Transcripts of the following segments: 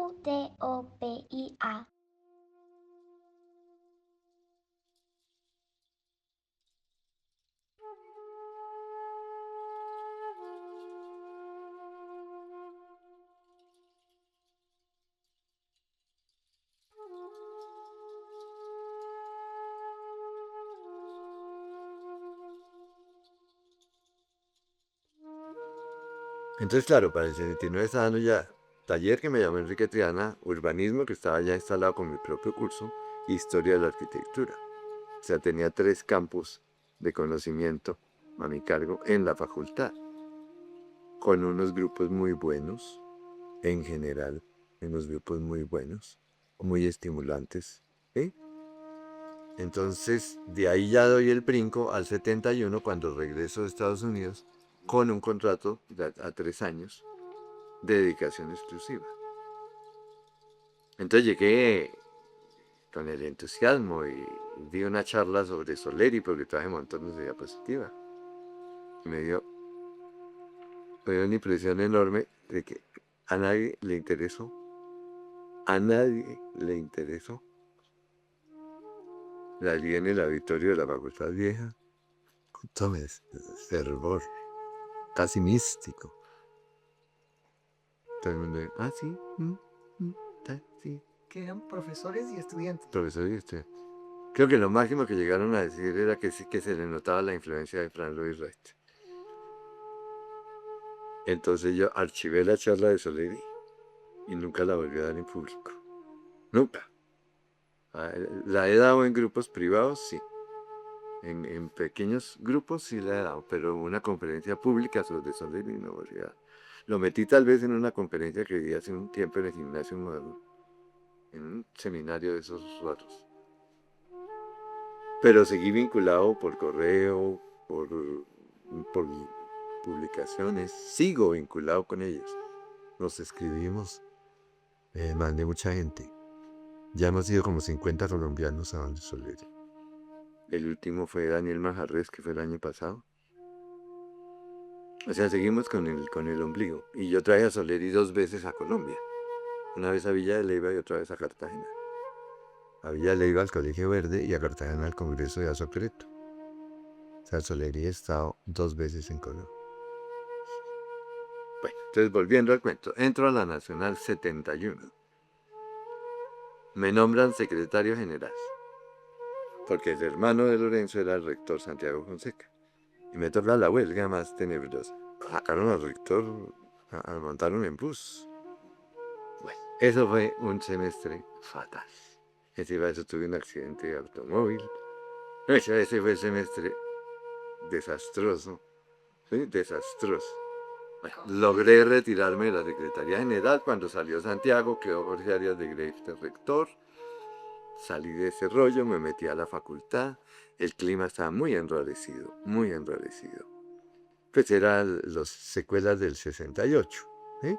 Utopia. Entonces, claro, para el 69 estaba dando ya taller que me llamó Enrique Triana, urbanismo, que estaba ya instalado con mi propio curso, historia de la arquitectura. O sea, tenía 3 campos de conocimiento a mi cargo en la facultad, con unos grupos muy buenos, en general, unos grupos muy buenos, muy estimulantes. ¿Sí? Entonces, de ahí ya doy el brinco al 71 cuando regreso de Estados Unidos con un contrato a 3 años de dedicación exclusiva. Entonces llegué con el entusiasmo y di una charla sobre Soleri porque traje montones de diapositivas. Y me dio una impresión enorme de que a nadie le interesó, a nadie le interesó. La vi en el auditorio de la Facultad Vieja con todo ese fervor, casi místico. Todo el mundo, sí, sí, Que eran profesores y estudiantes. profesor y usted. Creo que lo máximo que llegaron a decir era que sí que se le notaba la influencia de Franz Louis Recht. Entonces yo archivé la charla de Soleri y nunca la volví a dar en público. Nunca. La he dado en grupos privados, sí. En pequeños grupos sí la he dado, pero una conferencia pública sobre Soleri no volví a dar. Lo metí tal vez en una conferencia que di hace un tiempo en el Gimnasio Moderno, en un seminario de esos raros. Pero seguí vinculado por correo, por publicaciones, sigo vinculado con ellos. Nos escribimos, mandé mucha gente. Ya hemos ido como 50 colombianos a donde Soleri. El último fue Daniel Majarres, que fue el año pasado. O sea, seguimos con el ombligo. Y yo traje a Soleri 2 veces a Colombia. Una vez a Villa de Leyva y otra vez a Cartagena. A Villa de Leyva al Colegio Verde y a Cartagena al Congreso de Asocreto. O sea, Soleri ha estado 2 veces en Colombia. Bueno, entonces volviendo al cuento, entro a la Nacional 71. Me nombran secretario general, porque el hermano de Lorenzo era el rector Santiago Fonseca. Y me toca la huelga más tenebrosa. Sacaron al rector, montaron en bus. Bueno, eso fue un semestre fatal. Encima de eso tuve un accidente de automóvil. Ese fue el semestre desastroso. ¿Sí? Desastroso. Bueno, logré retirarme de la Secretaría General cuando salió Santiago, quedó Jorge Arias de Greiff de rector. Salí de ese rollo, me metí a la facultad. El clima estaba muy enrarecido, muy enrarecido. Pues eran las secuelas del 68. ¿Sí?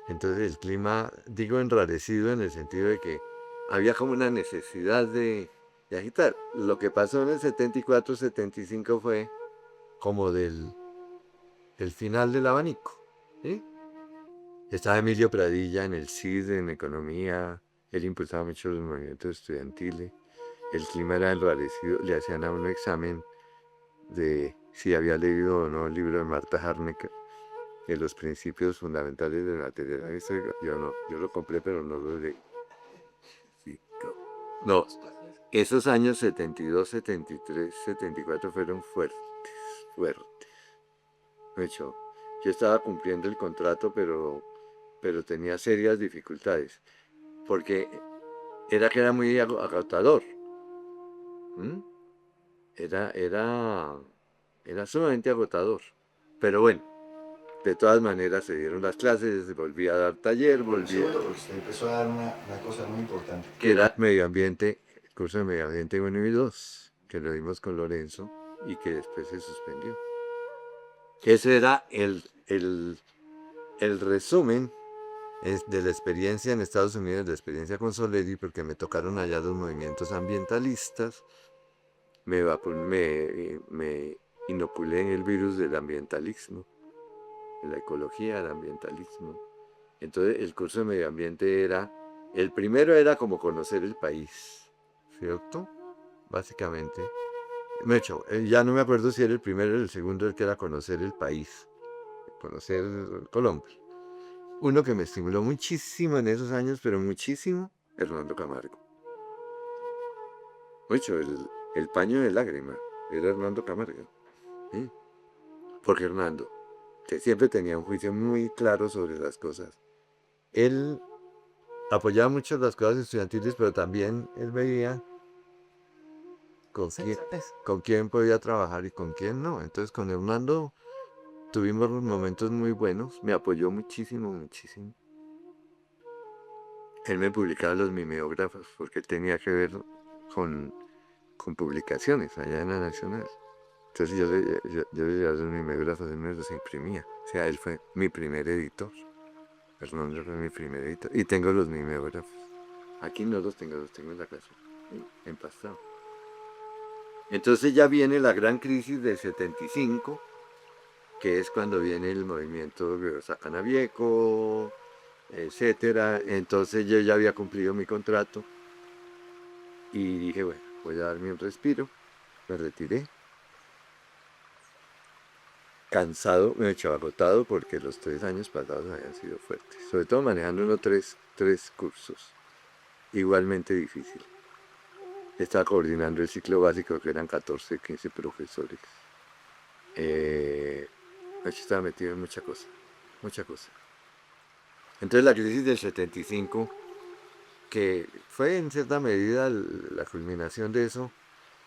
Entonces el clima, digo enrarecido en el sentido de que había como una necesidad de agitar. Lo que pasó en el 74-75 fue como el final del abanico. ¿Sí? Estaba Emilio Pradilla en el CID, en economía. Él impulsaba mucho los movimientos estudiantiles. El clima era enrarecido. Le hacían a uno examen de si había leído o no el libro de Marta Harnecker, de los principios fundamentales de la teoría histórica. Yo no, yo lo compré, pero no lo leí. Sí, no, esos años 72, 73, 74 fueron fuertes, fuertes. De hecho, yo estaba cumpliendo el contrato, pero tenía serias dificultades, porque era que era muy agotador. ¿Mm? Era sumamente agotador. Pero bueno, de todas maneras se dieron las clases, volví a dar taller, volví a... Porque usted empezó a dar una cosa muy importante. Que era medio ambiente, el curso de medio ambiente 1 y 2, que lo dimos con Lorenzo y que después se suspendió. Ese era el resumen de la experiencia en Estados Unidos, de la experiencia con Soleri, porque me tocaron allá los movimientos ambientalistas, me inoculé en el virus del ambientalismo, de la ecología, del ambientalismo. Entonces el curso de medio ambiente era, el primero era como conocer el país, ¿cierto? Básicamente. Ya no me acuerdo si era el primero o el segundo el que era conocer el país, conocer Colombia. Uno que me estimuló muchísimo en esos años, pero muchísimo, Hernando Camargo. Mucho, el paño de lágrima, era Hernando Camargo. ¿Sí? Porque Hernando, que siempre tenía un juicio muy claro sobre las cosas. Él apoyaba mucho las cosas estudiantiles, pero también él veía con quién podía trabajar y con quién no. Entonces con Hernando tuvimos momentos muy buenos, me apoyó muchísimo, muchísimo. Él me publicaba los mimeógrafos porque él tenía que ver con, con publicaciones allá en la Nacional. Entonces yo le llevaba los mimeógrafos, él me los imprimía. O sea, él fue mi primer editor. Hernando fue mi primer editor. Y tengo los mimeógrafos. Aquí no los tengo en la casa, empastado. Entonces ya viene la gran crisis del 75, que es cuando viene el movimiento de Sacanavieco, etcétera. Entonces yo ya había cumplido mi contrato y dije, bueno, voy a darme un respiro. Me retiré, cansado, me he hecho agotado porque los 3 años pasados habían sido fuertes. Sobre todo manejando unos tres cursos, igualmente difíciles. Estaba coordinando el ciclo básico, que eran 14, 15 profesores. Estaba metido en mucha cosa, mucha cosa. Entonces la crisis del 75, que fue en cierta medida la culminación de eso,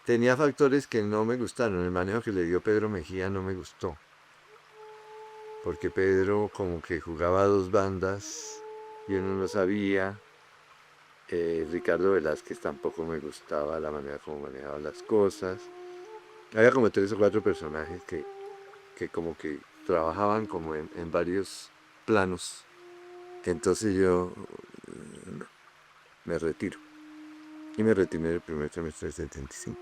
tenía factores que no me gustaron. El manejo que le dio Pedro Mejía no me gustó, porque Pedro como que jugaba a dos bandas y uno no sabía. Ricardo Velázquez tampoco me gustaba la manera como manejaba las cosas. Había como 3 o 4 personajes que como que trabajaban como en varios planos. Entonces yo no, me retiro. Y me retiré el primer semestre del 75.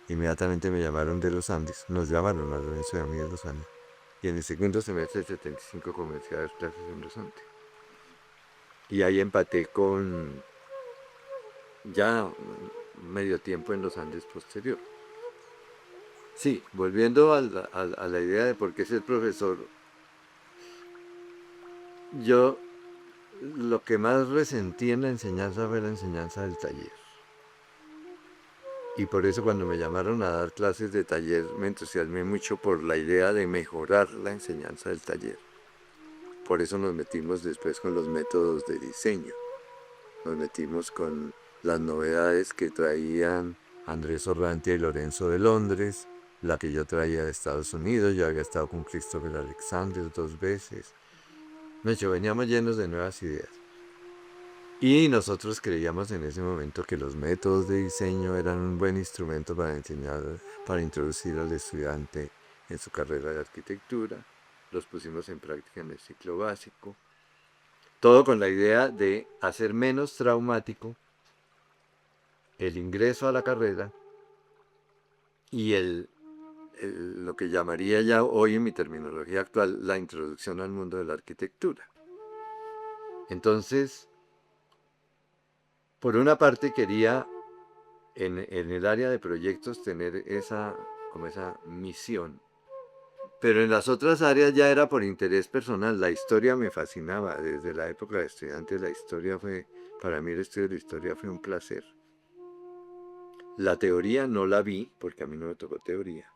Inmediatamente me llamaron de los Andes. Nos llamaron a Lorenzo y a mí de los Andes. Y en el segundo semestre del 75 comencé a dar clases en los Andes. Y ahí empaté con ya medio tiempo en los Andes posterior. Sí, volviendo a la idea de por qué ser profesor, yo lo que más resentí en la enseñanza fue la enseñanza del taller. Y por eso cuando me llamaron a dar clases de taller me entusiasmé mucho por la idea de mejorar la enseñanza del taller. Por eso nos metimos después con los métodos de diseño. Nos metimos con las novedades que traían Andrés Orrantia y Lorenzo de Londres, la que yo traía de Estados Unidos. Yo había estado con Christopher Alexander 2 veces. De hecho, veníamos llenos de nuevas ideas. Y nosotros creíamos en ese momento que los métodos de diseño eran un buen instrumento para enseñar, para introducir al estudiante en su carrera de arquitectura. Los pusimos en práctica en el ciclo básico. Todo con la idea de hacer menos traumático el ingreso a la carrera y lo que llamaría ya hoy en mi terminología actual la introducción al mundo de la arquitectura. Entonces, por una parte quería en el área de proyectos tener como esa misión. Pero en las otras áreas ya era por interés personal. La historia me fascinaba. Desde la época de estudiante, para mí el estudio de la historia fue un placer. La teoría no la vi, porque a mí no me tocó teoría.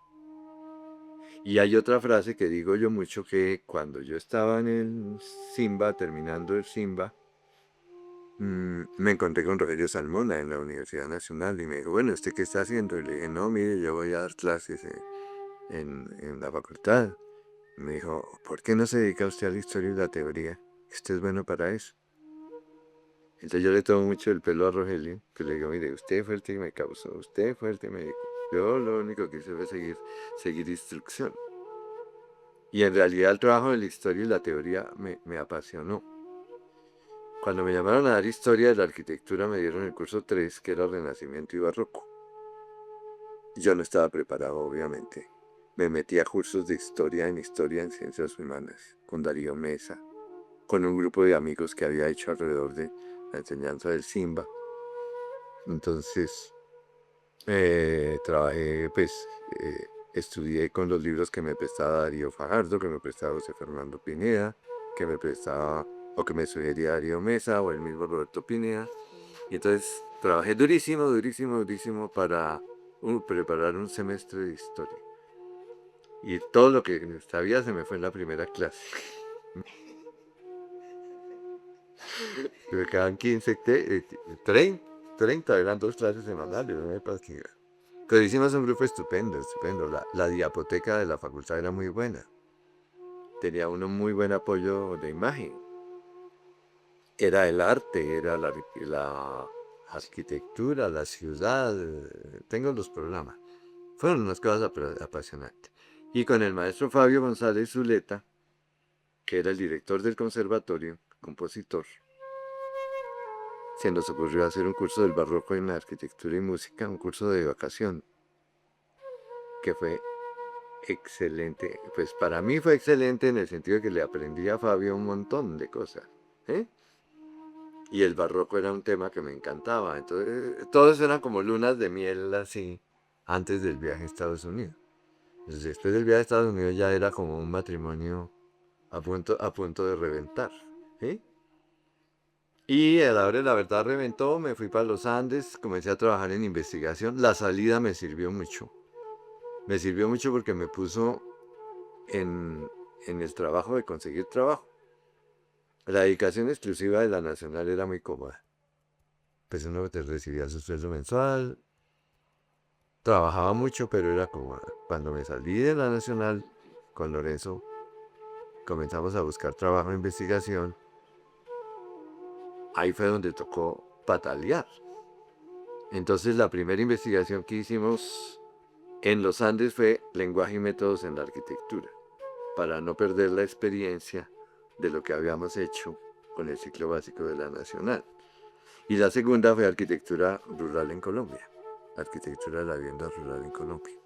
Y hay otra frase que digo yo mucho, que cuando yo estaba en el Simba, terminando el Simba, me encontré con Rogelio Salmona en la Universidad Nacional y me dijo, bueno, ¿usted qué está haciendo? Y le dije, no, mire, yo voy a dar clases en la facultad. Y me dijo, ¿por qué no se dedica usted a la historia y la teoría? Usted es bueno para eso. Entonces yo le tomo mucho el pelo a Rogelio, que le digo, mire, usted fue el que me causó, usted fue el que me dijo. Yo lo único que hice fue seguir instrucción. Y en realidad el trabajo de la historia y la teoría me apasionó. Cuando me llamaron a dar historia de la arquitectura me dieron el curso 3, que era Renacimiento y Barroco. Yo no estaba preparado, obviamente. Me metí a cursos de historia en ciencias humanas, con Darío Mesa. con un grupo de amigos que había hecho alrededor de la enseñanza del Simba. Entonces, trabajé, pues, estudié con los libros que me prestaba Darío Fajardo, que me prestaba José Fernando Pineda, que me prestaba o que me sugería Darío Mesa o el mismo Roberto Pineda. Y entonces trabajé durísimo, durísimo, durísimo para preparar un semestre de historia. Y todo lo que sabía se me fue en la primera clase. Me quedaban 15, 30, eran 2 clases semanales. No me pasa que- Pero hicimos un grupo estupendo, estupendo. La diapoteca de la facultad era muy buena. Tenía uno muy buen apoyo de imagen. Era el arte, era la arquitectura, la ciudad. Tengo los programas. Fueron unas cosas apasionantes. Y con el maestro Fabio González Zuleta, que era el director del conservatorio, compositor, se nos ocurrió hacer un curso del barroco en arquitectura y música, un curso de vacación, que fue excelente. Pues para mí fue excelente en el sentido de que le aprendí a Fabio un montón de cosas. ¿Eh? Y el barroco era un tema que me encantaba. Entonces, todos eran como lunas de miel así, antes del viaje a Estados Unidos. Entonces, después del viaje a Estados Unidos ya era como un matrimonio a punto de reventar. ¿Sí? Y a la hora de la verdad reventó, me fui para los Andes, comencé a trabajar en investigación. La salida me sirvió mucho. Me sirvió mucho porque me puso en, en el trabajo de conseguir trabajo. La dedicación exclusiva de la Nacional era muy cómoda. Pues uno te recibía su sueldo mensual, trabajaba mucho, pero era cómoda. Cuando me salí de la Nacional, con Lorenzo, comenzamos a buscar trabajo en investigación. Ahí fue donde tocó patalear. Entonces la primera investigación que hicimos en los Andes fue lenguaje y métodos en la arquitectura, para no perder la experiencia de lo que habíamos hecho con el ciclo básico de la Nacional. Y la segunda fue arquitectura rural en Colombia, arquitectura de la vivienda rural en Colombia.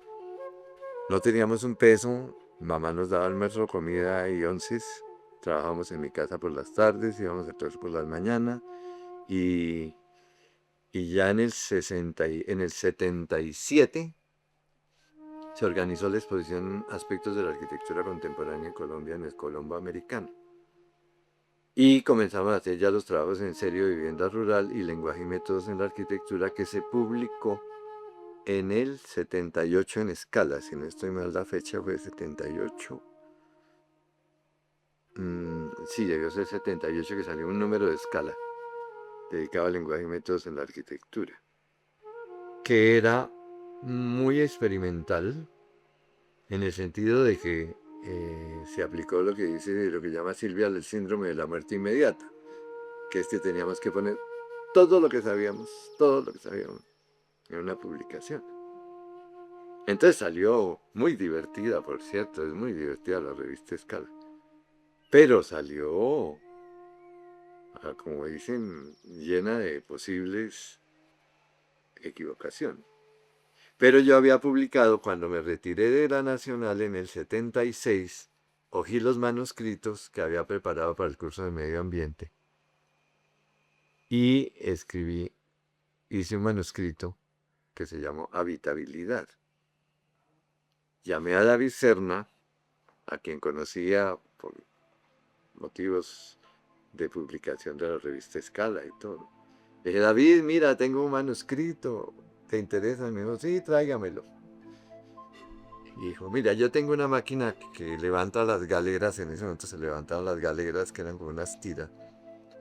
No teníamos un peso, mamá nos daba almuerzo, comida y onces, trabajábamos en mi casa por las tardes, íbamos a clase por las mañanas y, y ya en el 77 se organizó la exposición Aspectos de la Arquitectura Contemporánea en Colombia en el Colombo Americano. Y comenzamos a hacer ya los trabajos en serio de vivienda rural y lenguaje y métodos en la arquitectura que se publicó en el 78 en escala. Si no estoy mal, la fecha fue 78. Sí, debió ser 78 que salió un número de escala dedicado al lenguaje y métodos en la arquitectura, que era muy experimental en el sentido de que se aplicó lo que dice, lo que llama Silvia el síndrome de la muerte inmediata, que es que teníamos que poner todo lo que sabíamos en una publicación. Entonces salió muy divertida, por cierto, es muy divertida la revista Escala, pero salió, como dicen, llena de posibles equivocaciones. Pero yo había publicado, cuando me retiré de la Nacional en el 76, cogí los manuscritos que había preparado para el curso de medio ambiente y hice un manuscrito que se llamó Habitabilidad. Llamé a David Serna, a quien conocía por motivos de publicación de la revista Escala y todo. Le dije, David, mira, tengo un manuscrito, ¿te interesa? Me dijo, sí, tráigamelo. Y dijo, mira, yo tengo una máquina que levanta las galeras, en ese momento se levantaban las galeras que eran como unas tiras.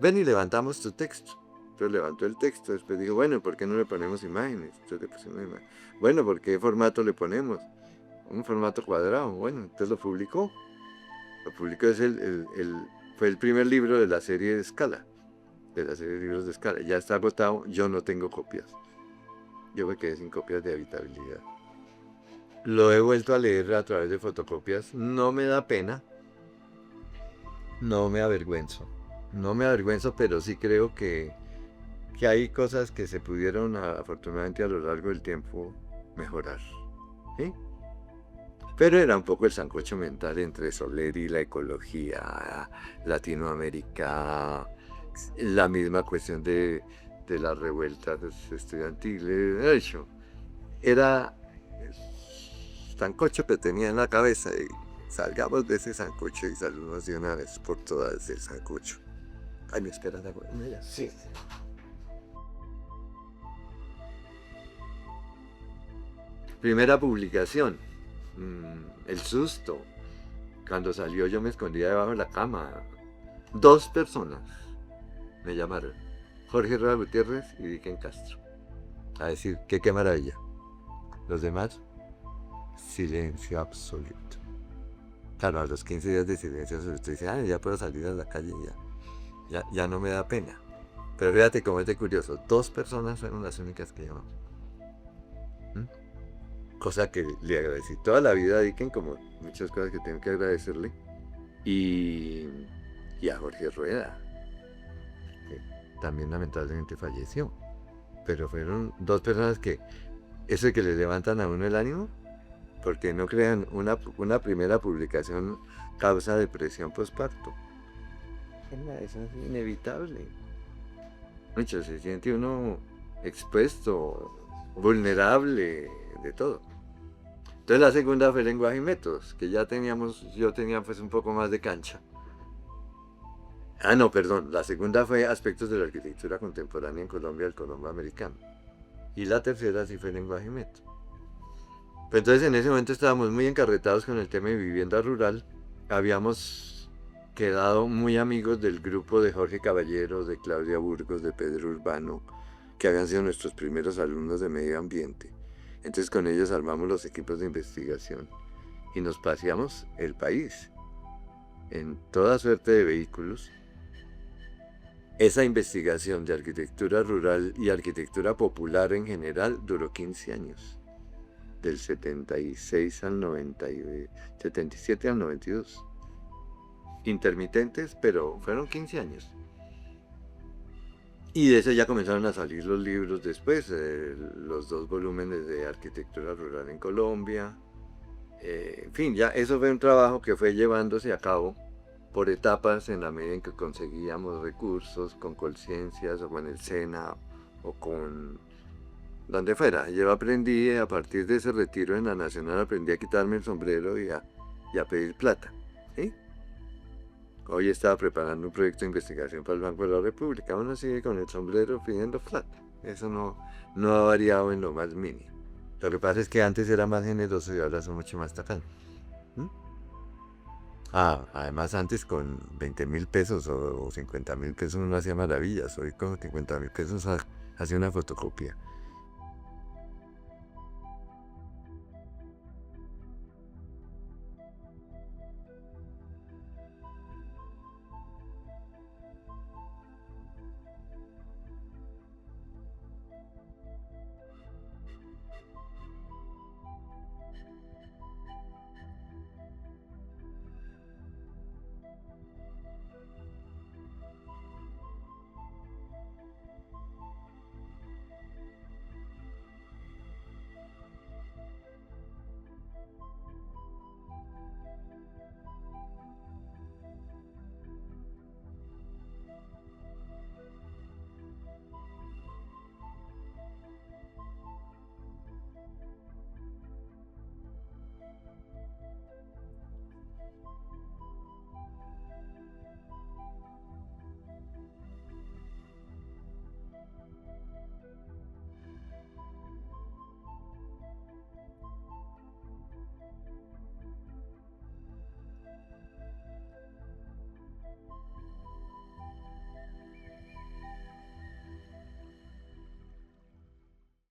Ven y levantamos tu texto. Entonces levantó el texto, después dijo, bueno, ¿por qué no le ponemos imágenes? Entonces le pusimos imágenes. Bueno, ¿por qué formato le ponemos? Un formato cuadrado. Bueno, entonces lo publicó. Lo publicó, fue el primer libro de la serie de Escala, de la serie de libros de Escala. Ya está agotado, yo no tengo copias. Yo me quedé sin copias de Habitabilidad. Lo he vuelto a leer a través de fotocopias. No me da pena. No me avergüenzo. No me avergüenzo, pero sí creo que hay cosas que se pudieron, afortunadamente, a lo largo del tiempo mejorar. ¿Sí? Pero era un poco el sancocho mental entre Soler y la ecología, Latinoamérica, la misma cuestión de las revueltas estudiantiles. De hecho, era el sancocho que tenía en la cabeza y salgamos de ese sancocho y salimos de una vez por todas del sancocho. Ay, me esperas de ya. Sí. Primera publicación. El susto. Cuando salió yo me escondía debajo de la cama. 2 personas me llamaron. Jorge Rueda Gutiérrez y Dicken Castro. A decir que qué maravilla. Los demás, silencio absoluto. Claro, a los 15 días de silencio absoluto dice, ya puedo salir a la calle ya no me da pena. Pero fíjate cómo es de curioso. 2 personas fueron las únicas que llamamos. Cosa que le agradecí toda la vida a Dicken, como muchas cosas que tengo que agradecerle. Y a Jorge Rueda, que también lamentablemente falleció. Pero fueron 2 personas que, eso de que le levantan a uno el ánimo, porque no crean, una primera publicación causa depresión postparto. Eso es inevitable. Mucho, se siente uno expuesto, vulnerable, de todo. Entonces la segunda fue lenguaje y métodos, que yo tenía pues un poco más de cancha. No, perdón, la segunda fue aspectos de la arquitectura contemporánea en Colombia, el Colombo americano. Y la tercera sí fue lenguaje y métodos. Pero entonces en ese momento estábamos muy encarretados con el tema de vivienda rural. Habíamos quedado muy amigos del grupo de Jorge Caballero, de Claudia Burgos, de Pedro Urbano, que habían sido nuestros primeros alumnos de medio ambiente. Entonces con ellos armamos los equipos de investigación y nos paseamos el país en toda suerte de vehículos. Esa investigación de arquitectura rural y arquitectura popular en general duró 15 años, del 76 al 77 al 92. Intermitentes, pero fueron 15 años. Y de ese ya comenzaron a salir los libros después, los 2 volúmenes de arquitectura rural en Colombia. En fin, ya eso fue un trabajo que fue llevándose a cabo por etapas en la medida en que conseguíamos recursos, con Colciencias o con el SENA o con donde fuera. Yo aprendí, a partir de ese retiro en la Nacional, aprendí a quitarme el sombrero y a pedir plata. ¿Sí? Hoy estaba preparando un proyecto de investigación para el Banco de la República. Uno sigue con el sombrero pidiendo plata. Eso no ha variado en lo más mínimo. Lo que pasa es que antes era más generoso y ahora son mucho más tacaños. Además antes con 20.000 pesos o 50.000 pesos uno hacía maravillas. Hoy con 50.000 pesos hacía una fotocopia.